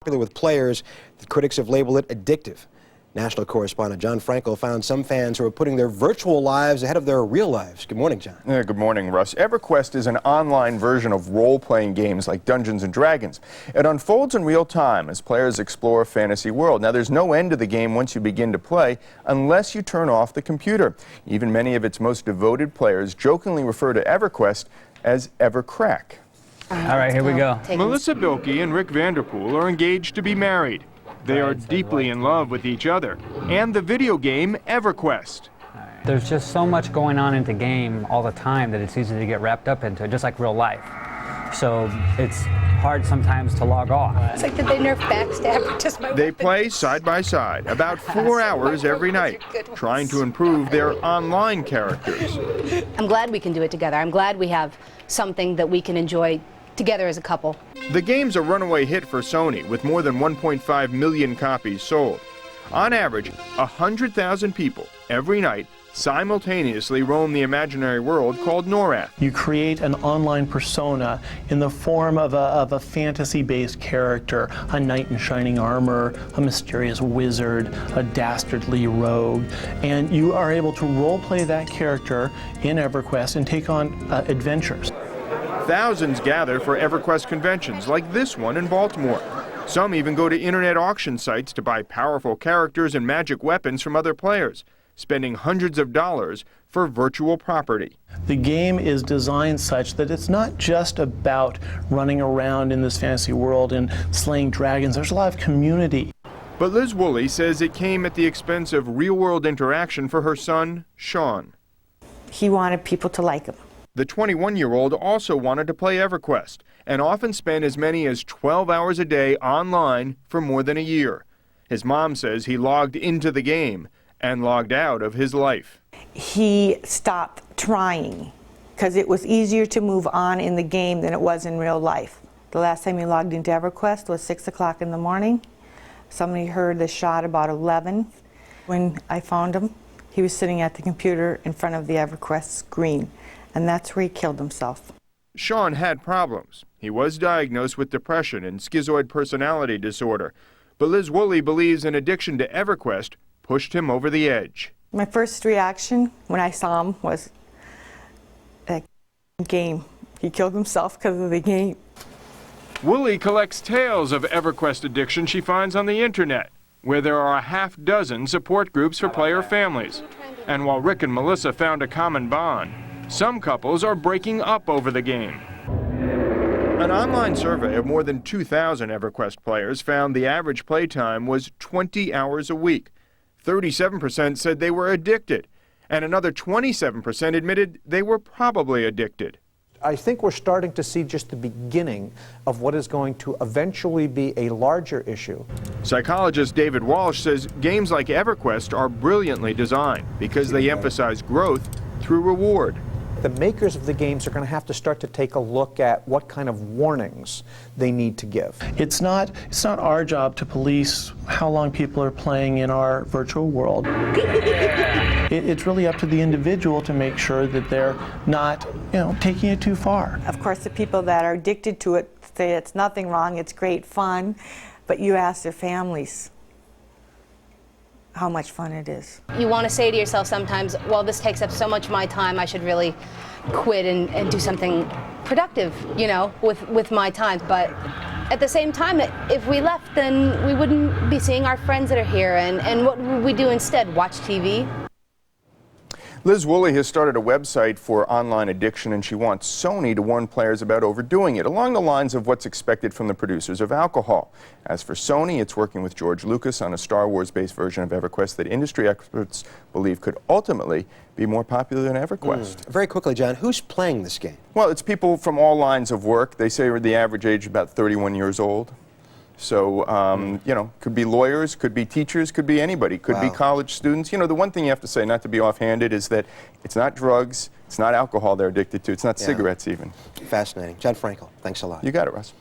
Popular with players, the critics have labeled it addictive. National correspondent John Frankel found some fans who are putting their virtual lives ahead of their real lives. Good morning, John. Yeah, good morning, Russ. EverQuest is an online version of role-playing games like Dungeons & Dragons. It unfolds in real time as players explore a fantasy world. Now, there's no end to the game once you begin to play unless you turn off the computer. Even many of its most devoted players jokingly refer to EverQuest as EverCrack. All right, here we go. Melissa Bilkey and Rick Vanderpool are engaged to be married. They are deeply in love with each other and the video game EverQuest. There's just so much going on in the game all the time that it's easy to get wrapped up into, just like real life. So it's hard sometimes to log off. It's like, did they nerf backstab just my They play side by side, about 4 hours every night, trying to improve their online characters. I'm glad we can do it together. I'm glad we have something that we can enjoy together as a couple. The game's a runaway hit for Sony, with more than 1.5 million copies sold. On average, 100,000 people every night simultaneously roam the imaginary world called Norath. You create an online persona in the form of a fantasy-based character, a knight in shining armor, a mysterious wizard, a dastardly rogue, and you are able to role-play that character in EverQuest and take on adventures. Thousands gather for EverQuest conventions like this one in Baltimore. Some even go to internet auction sites to buy powerful characters and magic weapons from other players, spending hundreds of dollars for virtual property. The game is designed such that it's not just about running around in this fantasy world and slaying dragons. There's a lot of community. But Liz Woolley says it came at the expense of real-world interaction for her son, Sean. He wanted people to like him. The 21-year-old also wanted to play EverQuest and often spent as many as 12 hours a day online for more than a year. His mom says he logged into the game and logged out of his life. He stopped trying because it was easier to move on in the game than it was in real life. The last time he logged into EverQuest was 6 o'clock in the morning. Somebody heard the shot about 11. When I found him, he was sitting at the computer in front of the EverQuest screen, and that's where he killed himself. Sean had problems. He was diagnosed with depression and schizoid personality disorder. But Liz Woolley believes an addiction to EverQuest pushed him over the edge. My first reaction when I saw him was that game. He killed himself because of the game. Woolley collects tales of EverQuest addiction she finds on the internet, where there are a half-dozen support groups for player families. And while Rick and Melissa found a common bond, some couples are breaking up over the game. An online survey of more than 2,000 EverQuest players found the average playtime was 20 hours a week. 37% said they were addicted, and another 27% admitted they were probably addicted. I think we're starting to see just the beginning of what is going to eventually be a larger issue. Psychologist David Walsh says games like EverQuest are brilliantly designed because they emphasize growth through reward. The makers of the games are going to have to start to take a look at what kind of warnings they need to give. It's not our job to police how long people are playing in our virtual world. It's really up to the individual to make sure that they're not, taking it too far. Of course, the people that are addicted to it say it's nothing wrong, it's great fun, but you ask their families how much fun it is. You want to say to yourself sometimes, well, this takes up so much of my time, I should really quit and do something productive, with my time. But at the same time, if we left, then we wouldn't be seeing our friends that are here. And what would we do instead? Watch TV? Liz Woolley has started a website for online addiction, and she wants Sony to warn players about overdoing it, along the lines of what's expected from the producers of alcohol. As for Sony, it's working with George Lucas on a Star Wars-based version of EverQuest that industry experts believe could ultimately be more popular than EverQuest. Very quickly, John, who's playing this game? Well, it's people from all lines of work. They say the average age is about 31 years old. So, could be lawyers, could be teachers, could be anybody, could be college students. The one thing you have to say, not to be offhanded, is that it's not drugs, it's not alcohol they're addicted to, it's not cigarettes even. Fascinating. John Frankel, thanks a lot. You got it, Russ.